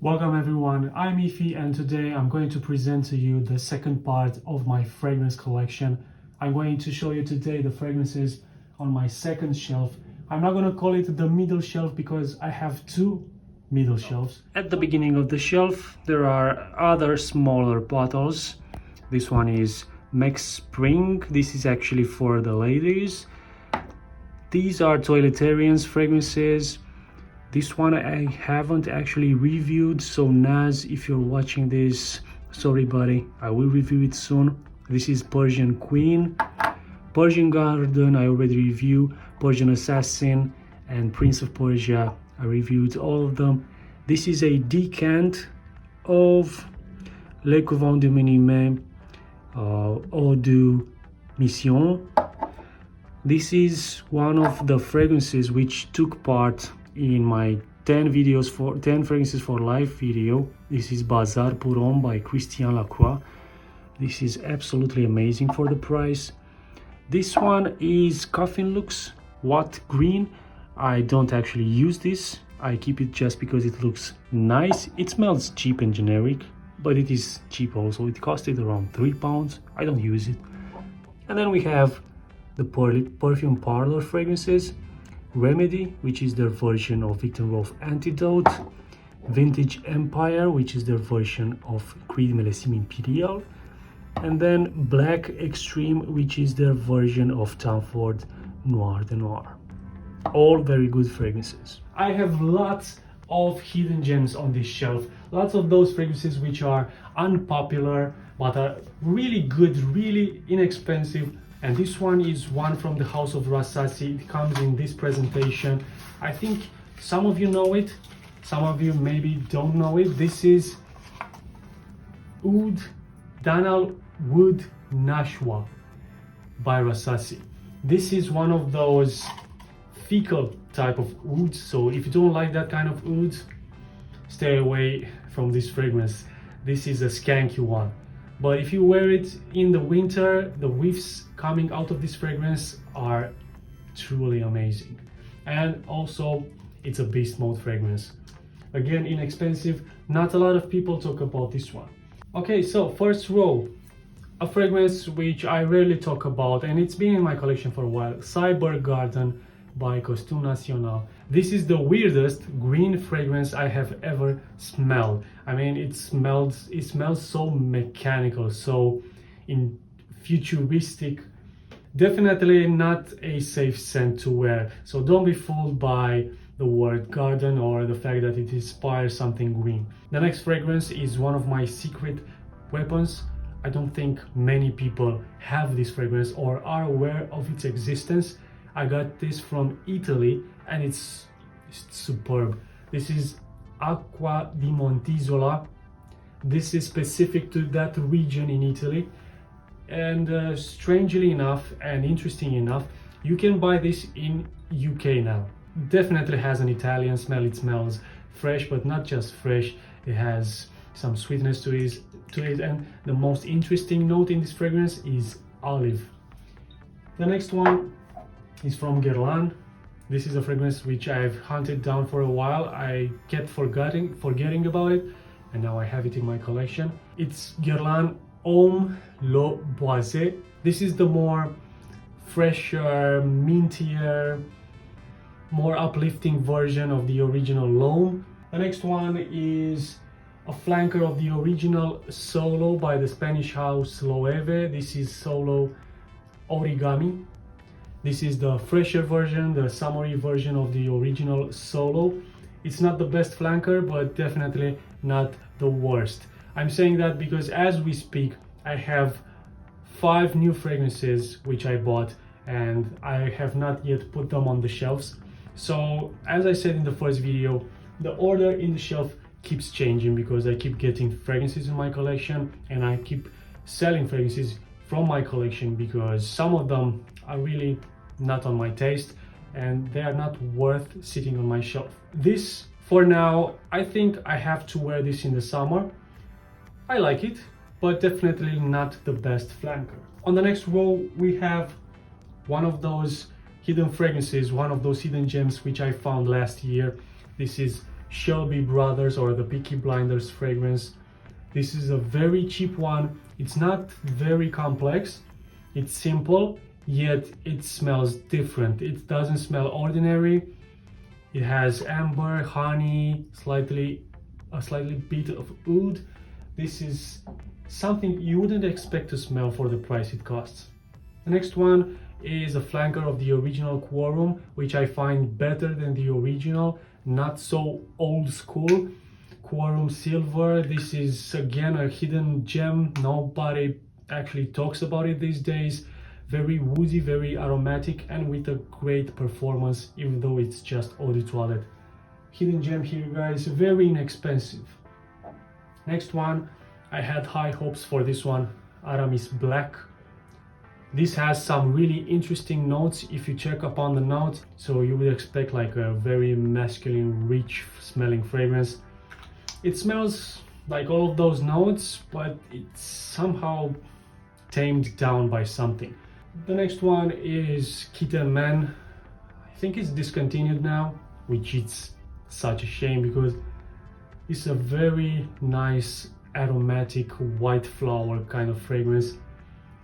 Welcome everyone, I'm Ify and today I'm going to present to you the second part of my fragrance collection. I'm going to show you today the fragrances on my second shelf. I'm not going to call it the middle shelf because I have two middle shelves. At the beginning of the shelf there are other smaller bottles. This one is Max Spring. This is actually for the ladies. These are Toiletarians fragrances. This one I haven't actually reviewed, so Naz, if you're watching this, sorry buddy, I will review it soon. This is Persian Queen, Persian Garden I already reviewed, Persian Assassin and Prince of Persia, I reviewed all of them. This is a decant of Le Couvent de Minime Eau de Mission. This is one of the fragrances which took part in my 10 fragrances for life video. This is Bazar pour Homme by Christian Lacroix. This is absolutely amazing for the price. This one is Coffin Lux What Green. I don't actually use this. I keep it just because it looks nice. It smells cheap and generic, but it is cheap also. It costed around £3. I don't use it. And then we have the Perfume Parlor fragrances. Remedy, which is their version of Victor Rolf Antidote, Vintage Empire, which is their version of Creed Millésime Imperial, and then Black Extreme, which is their version of Tom Ford Noir de Noir. All very good fragrances. I have lots of hidden gems on this shelf, lots of those fragrances which are unpopular but are really good, really inexpensive. And this one is one from the House of Rassasi. It comes in this presentation. I think some of you know it, some of you maybe don't know it. This is Oud Danal Wood Nashwa by Rassasi. This is one of those fecal type of ouds, so if you don't like that kind of oud, stay away from this fragrance. This is a skanky one. But if you wear it in the winter, the whiffs coming out of this fragrance are truly amazing. And also, it's a beast mode fragrance. Again, inexpensive. Not a lot of people talk about this one. Okay, so first row, a fragrance which I rarely talk about, and it's been in my collection for a while. Cyber Garden by Costume National. This is the weirdest green fragrance I have ever smelled. I mean, it smells so mechanical, so futuristic. Definitely not a safe scent to wear, so don't be fooled by the word garden or the fact that it inspires something green. The next fragrance is one of my secret weapons. I don't think many people have this fragrance or are aware of its existence. I got this from Italy and it's superb. This is Acqua di Montisola. This is specific to that region in Italy. And strangely enough and interesting enough, you can buy this in UK now. Definitely has an Italian smell. It smells fresh, but not just fresh. It has some sweetness to it. And the most interesting note in this fragrance is olive. The next one is from Guerlain. This is a fragrance which I've hunted down for a while. I kept forgetting about it, and now I have it in my collection. It's Guerlain Homme Le Boisé. This is the more fresher, mintier, more uplifting version of the original L'Homme. The next one is a flanker of the original Solo by the Spanish house Loewe. This is Solo Origami. This is the fresher version, the summery version of the original Solo. It's not the best flanker, but definitely not the worst. I'm saying that because as we speak, I have 5 new fragrances which I bought and I have not yet put them on the shelves. So as I said in the first video, the order in the shelf keeps changing because I keep getting fragrances in my collection and I keep selling fragrances from my collection because some of them are really not on my taste and they are not worth sitting on my shelf. This, for now, I think I have to wear this in the summer. I like it, but definitely not the best flanker. On the next row, we have one of those hidden fragrances, one of those hidden gems which I found last year. This is Shelby Brothers or the Peaky Blinders fragrance. This is a very cheap one. It's not very complex. It's simple, yet it smells different. It doesn't smell ordinary. It has amber, honey, a slightly bit of oud. This is something you wouldn't expect to smell for the price it costs. The next one is a flanker of the original Quorum, which I find better than the original, not so old school. Quorum Silver. This is again a hidden gem. Nobody actually talks about it these days. Very woody, very aromatic, and with a great performance, even though it's just eau de toilette. Hidden gem here, guys, very inexpensive. Next one, I had high hopes for this one, Aramis Black. This has some really interesting notes if you check up on the notes, so you would expect like a very masculine, rich smelling fragrance. It smells like all of those notes, but it's somehow tamed down by something. The next one is Kitten Man. I think it's discontinued now, which is such a shame because it's a very nice aromatic white flower kind of fragrance.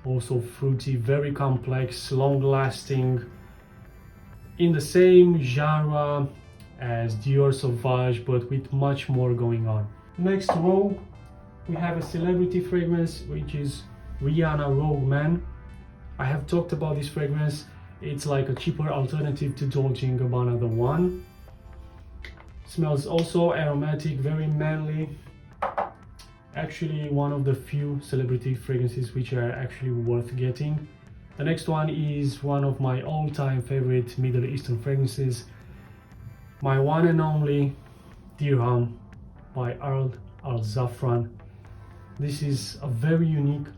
Also fruity, very complex, long lasting, in the same genre as Dior Sauvage, but with much more going on. Next row, we have a celebrity fragrance, which is Rihanna Rogue Man. I have talked about this fragrance. It's like a cheaper alternative to Dolce & Gabbana The One. Smells also aromatic, very manly. Actually one of the few celebrity fragrances which are actually worth getting. The next one is one of my all-time favorite Middle Eastern fragrances, my one and only Dirham by Arnald Zafra. This is a very unique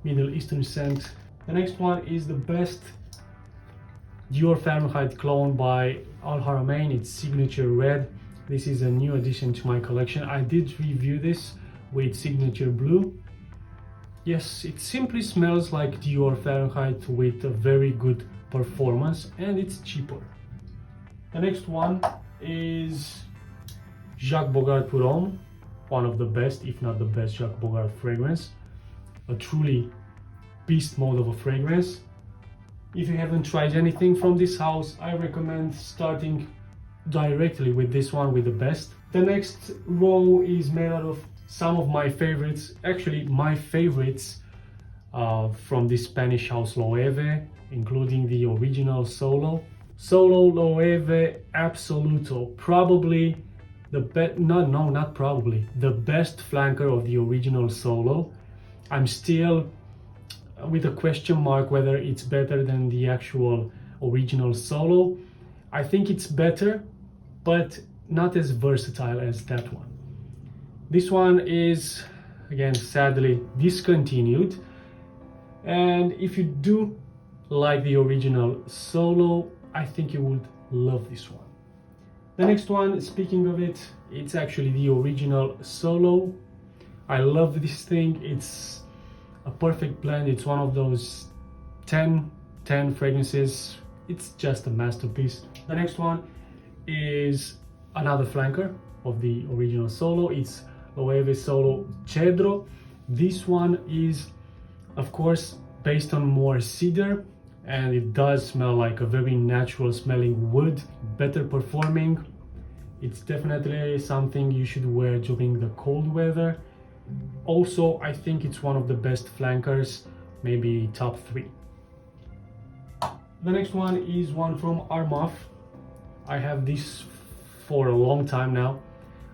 Middle Eastern scent. The next one is the best Dior Fahrenheit cologne by Al Haramain. It's Signature Red. This is a new addition to my collection. I did review this with Signature Blue. Yes, it simply smells like Dior Fahrenheit with a very good performance, and it's cheaper. The next one is Jacques Bogart Pour Homme, one of the best, if not the best Jacques Bogart fragrance. A truly beast mode of a fragrance. If you haven't tried anything from this house, I recommend starting directly with this one, with the best. The next row is made out of some of my favorites, actually my favorites from this Spanish house Loewe, including the original Solo Loewe Absoluto, probably the best, not probably, the best flanker of the original Solo. I'm still with a question mark whether it's better than the actual original Solo. I think it's better, but not as versatile as that one. This one is, again, sadly discontinued, and if you do like the original Solo, I think you would love this one. The next one, speaking of it, it's actually the original Solo. I love this thing. It's a perfect blend. It's one of those 10 fragrances. It's just a masterpiece. The next one is another flanker of the original Solo. It's Loewe Solo Cedro. This one is, of course, based on more cedar, and it does smell like a very natural smelling wood, better performing. It's definitely something you should wear during the cold weather. Also, I think it's one of the best flankers, maybe top 3. The next one is one from Armaf. I have this for a long time now.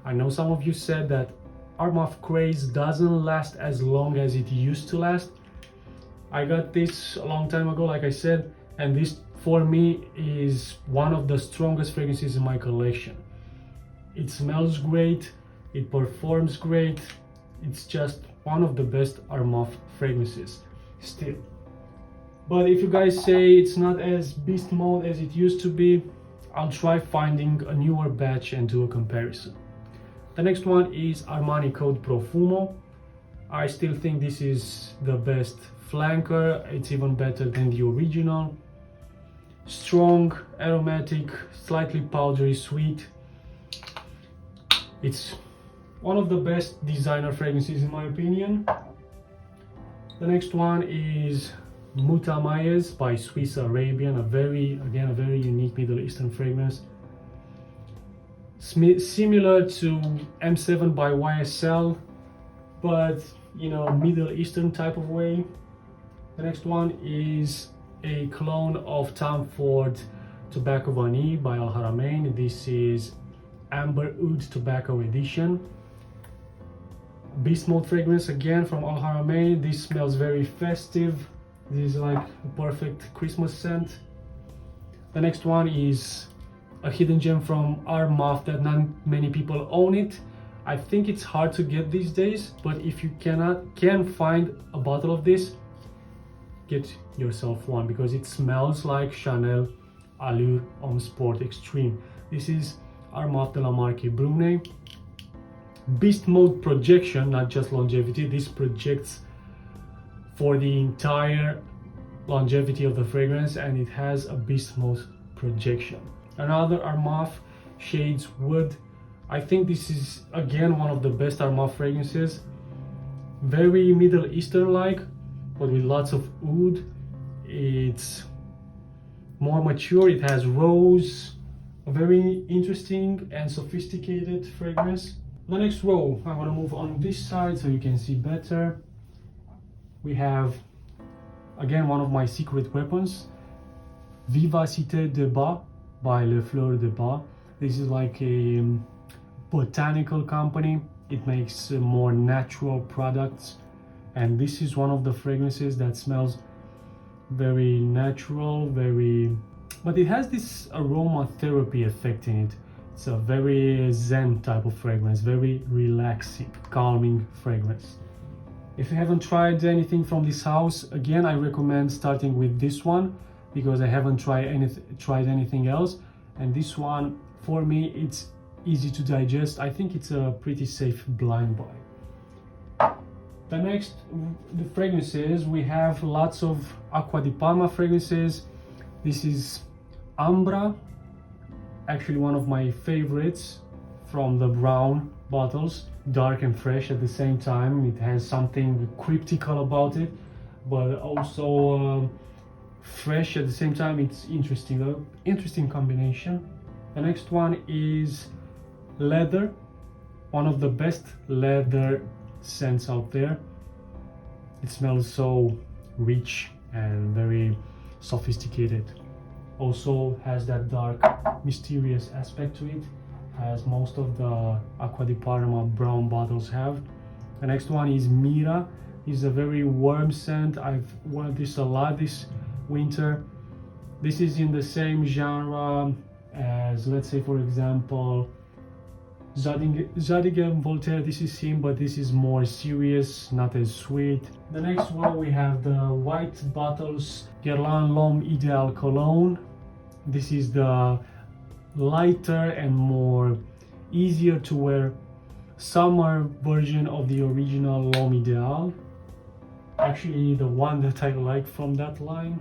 I know some of you said that Armaf craze doesn't last as long as it used to last. I got this a long time ago, like I said, and this for me is one of the strongest fragrances in my collection. It smells great, it performs great. It's just one of the best Armaf fragrances still. But if you guys say it's not as beast mode as it used to be, I'll try finding a newer batch and do a comparison. The next one is Armani Code Profumo. I still think this is the best flanker. It's even better than the original. Strong, aromatic, slightly powdery sweet. It's one of the best designer fragrances in my opinion. The next one is Mutamayez by Swiss Arabian, a very unique Middle Eastern fragrance. Similar to M7 by YSL, but you know, Middle Eastern type of way. The next one is a clone of Tom Ford Tobacco Vanille by Al Haramain. This is Amber Oud Tobacco Edition. Beast Mode fragrance again from Al Haramain. This smells very festive. This is like a perfect Christmas scent. The next one is a hidden gem from Armaf that not many people own it. I think it's hard to get these days, but if you can find a bottle of this, get yourself one, because it smells like Chanel Allure Homme Sport Extreme. This is Armaf de la Marque Brune. Beast Mode projection, not just longevity. This projects for the entire longevity of the fragrance, and it has a Beast Mode projection. Another Armaf Shades Wood. I think this is again one of the best Armaf fragrances. Very Middle Eastern like, but with lots of oud. It's more mature. It has rose. A very interesting and sophisticated fragrance. The next row, I'm gonna move on this side so you can see better. We have again one of my secret weapons, Vivacité de Bas by Le Fleur de Bas. This is like a botanical company. It makes more natural products, and this is one of the fragrances that smells very natural, but it has this aromatherapy effect in it. It's a very zen type of fragrance, very relaxing, calming fragrance. If you haven't tried anything from this house, again I recommend starting with this one, because I haven't tried anything else, and this one for me it's easy to digest. I think it's a pretty safe blind buy. The next, the fragrances, we have lots of Acqua di Parma fragrances. This is Ambra, actually one of my favorites from the brown bottles, dark and fresh at the same time. It has something cryptical about it, but also fresh at the same time. It's interesting combination. The next one is Leather, one of the best leather scents out there. It smells so rich and very sophisticated. Also has that dark, mysterious aspect to it, as most of the Acqua di Parma brown bottles have. The next one is Mira. It's a very warm scent. I've worn this a lot this winter. This is in the same genre as, let's say for example, Zadig & Voltaire. This is him, but this is more serious, not as sweet. The next one we have the white bottles Guerlain L'Homme Ideal Cologne. This is the lighter and more easier to wear summer version of the original L'Homme Ideal. Actually the one that I like from that line.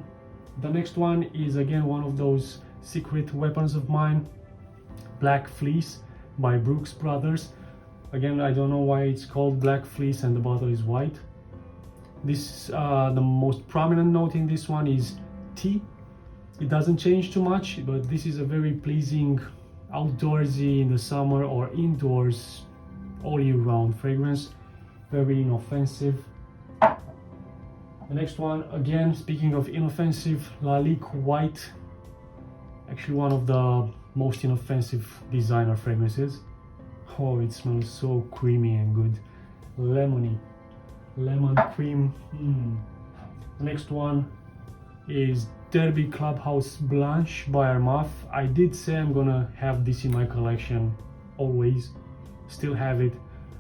The next one is again one of those secret weapons of mine, Black Fleece by Brooks Brothers. Again, I don't know why it's called Black Fleece and the bottle is white. This the most prominent note in this one is tea. It doesn't change too much, but this is a very pleasing outdoorsy in the summer or indoors all year round fragrance. Very inoffensive. The next one, again speaking of inoffensive, Lalique White, actually one of the most inoffensive designer fragrances. Oh, it smells so creamy and good. Lemony, lemon cream. The next one is Derby Clubhouse Blanche by Armaf. I did say I'm gonna have this in my collection always, still have it.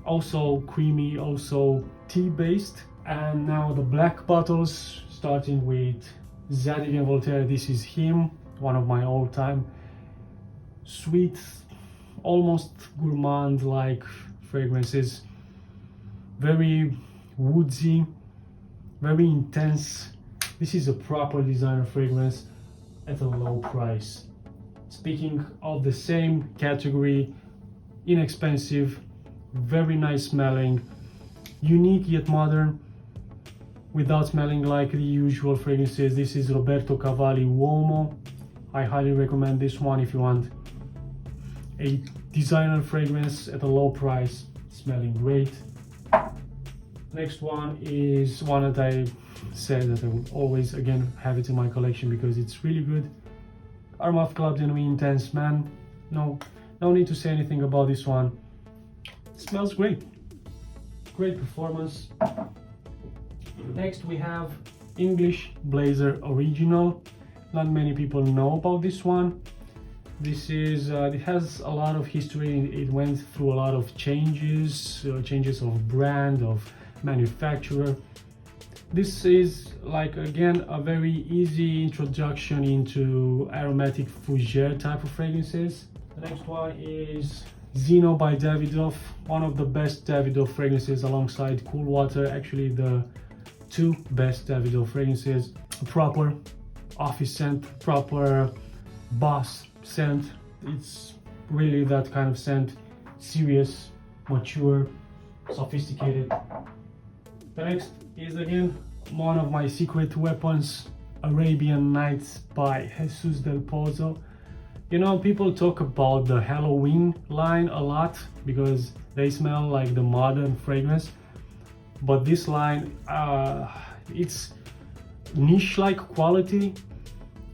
Also creamy, also tea based. And now the black bottles, starting with Zadig & Voltaire. This is him, one of my all-time sweet, almost gourmand like fragrances. Very woodsy, very intense. This is a proper designer fragrance at a low price. Speaking of the same category, inexpensive, very nice smelling, unique yet modern, without smelling like the usual fragrances. This is Roberto Cavalli Uomo. I highly recommend this one if you want a designer fragrance at a low price, smelling great. Next one is one that I said that I would always again have it in my collection because it's really good. Armaf Club de Nuit Intense Man. No need to say anything about this one. It smells great. Great performance. Next we have English Blazer Original. Not many people know about this one. This is it has a lot of history. It went through a lot of changes of brand, of manufacturer. This is like again a very easy introduction into aromatic fougere type of fragrances. The next one is Zeno by Davidoff, one of the best Davidoff fragrances alongside Cool Water, actually the two best Davidoff fragrances. Proper office scent, proper boss scent. It's really that kind of scent, serious, mature, sophisticated. The next is again one of my secret weapons, Arabian Knights by Jesus del Pozo. You know, people talk about the Halloween line a lot because they smell like the modern fragrance, but this line, it's niche-like quality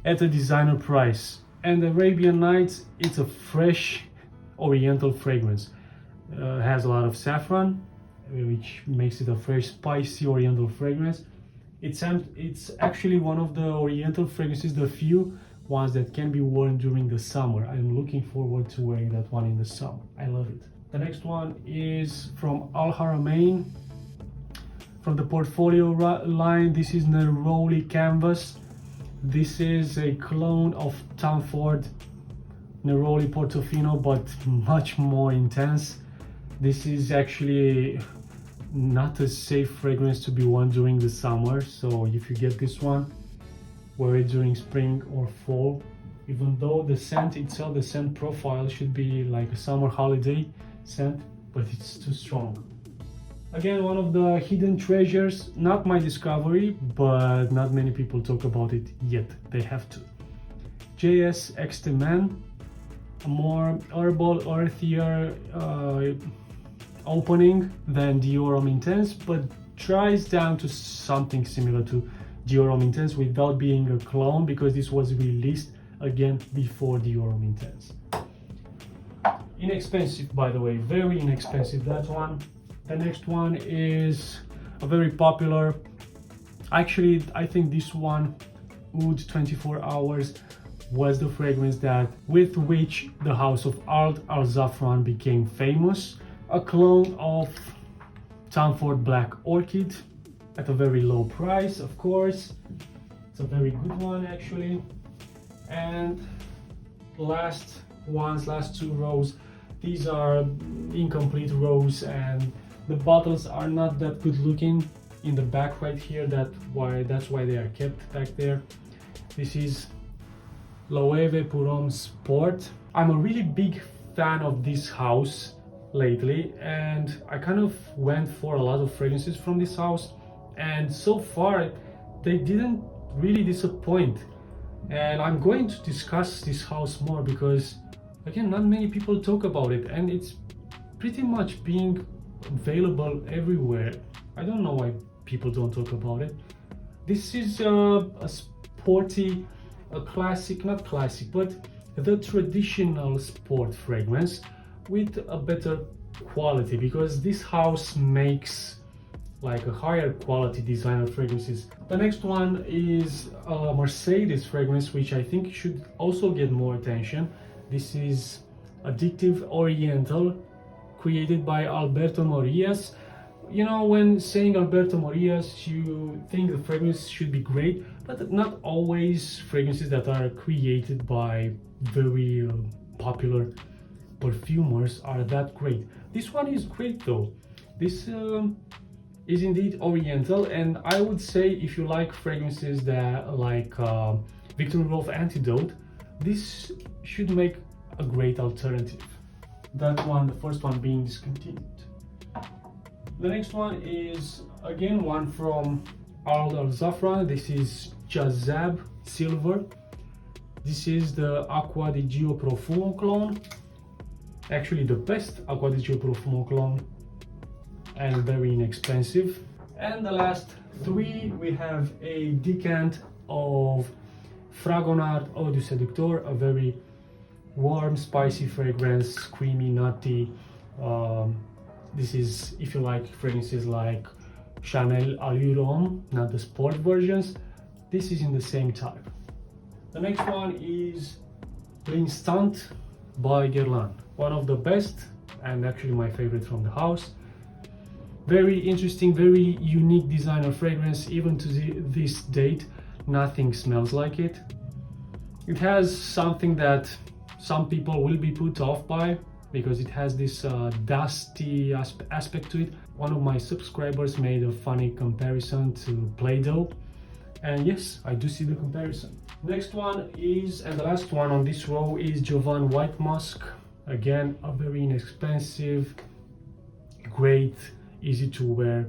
at a designer price. And Arabian Nights, it's a fresh oriental fragrance. Has a lot of saffron, which makes it a fresh, spicy oriental fragrance. It's actually one of the oriental fragrances, the few ones that can be worn during the summer. I'm looking forward to wearing that one in the summer. I love it. The next one is from Al Haramain. From the portfolio line, this is Neroli Canvas. This is a clone of Tom Ford Neroli Portofino, but much more intense. This is actually not a safe fragrance to be worn during the summer, so if you get this one, wear it during spring or fall. Even though the scent itself, the scent profile should be like a summer holiday scent, but it's too strong. Again, one of the hidden treasures, not my discovery, but not many people talk about it yet. They have to. JS Exteman, a more herbal, earthier opening than Dior Homme Intense, but tries down to something similar to Dior Homme Intense without being a clone, because this was released again before Dior Homme Intense. Inexpensive, by the way, very inexpensive, that one. The next one is a very popular, actually I think this one, Oud 24 Hours, was the fragrance with which the house of Arnald Zafra became famous. A clone of Tom Ford Black Orchid at a very low price, of course. It's a very good one actually. And last two rows, these are incomplete rows and the bottles are not that good looking in the back right here. That's why they are kept back there. This is Loewe Parfum Sport. I'm a really big fan of this house lately, and I kind of went for a lot of fragrances from this house, and so far they didn't really disappoint. And I'm going to discuss this house more because again, not many people talk about it, and it's pretty much being available everywhere. I don't know why people don't talk about it. This is a sporty, a classic, not classic, but the traditional sport fragrance with a better quality, because this house makes like a higher quality designer fragrances. The next one is a Mercedes fragrance, which I think should also get more attention. This is Addictive Oriental, created by Alberto Morillas. You know, when saying Alberto Morillas, you think the fragrance should be great, but not always fragrances that are created by very popular perfumers are that great. This one is great though. This is indeed Oriental, and I would say if you like fragrances that like Victor Rolf Antidote, this should make a great alternative. That one, the first one, being discontinued. The next one is again one from Arnald Zafra. This is Jazab Silver. This is the Acqua di Profumo clone. Actually the best Acqua di Profumo clone, and very inexpensive. And the last three, we have a decant of Fragonard Eau du Seducteur, a very warm, spicy fragrance, creamy, nutty. This is if you like fragrances like Chanel Allure Homme, not the sport versions. This is in the same type. The next one is L'Instant by Guerlain. One of the best, and actually my favorite from the house. Very interesting, very unique designer fragrance. Even to this date, nothing smells like it. It has something that some people will be put off by, because it has this dusty aspect to it. One of my subscribers made a funny comparison to Play-Doh, and yes, I do see the comparison. Next one is, and the last one on this row, is Jovan White Musk. Again, a very inexpensive, great, easy to wear,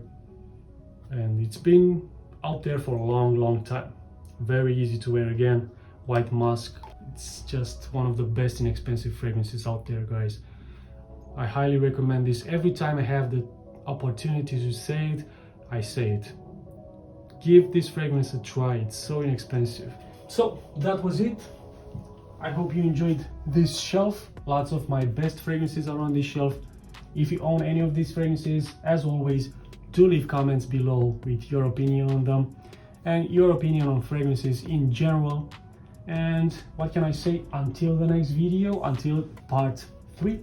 and it's been out there for a long time. Very easy to wear. Again, White Musk, it's just one of the best inexpensive fragrances out there, guys. I highly recommend this. Every time I have the opportunity to say it, I say it. Give this fragrance a try, it's so inexpensive. So that was it. I hope you enjoyed this shelf. Lots of my best fragrances are on this shelf. If you own any of these fragrances, as always, do leave comments below with your opinion on them and your opinion on fragrances in general. And what can I say? Until the next video, until part 3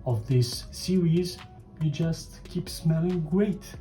of this series, you just keep smelling great.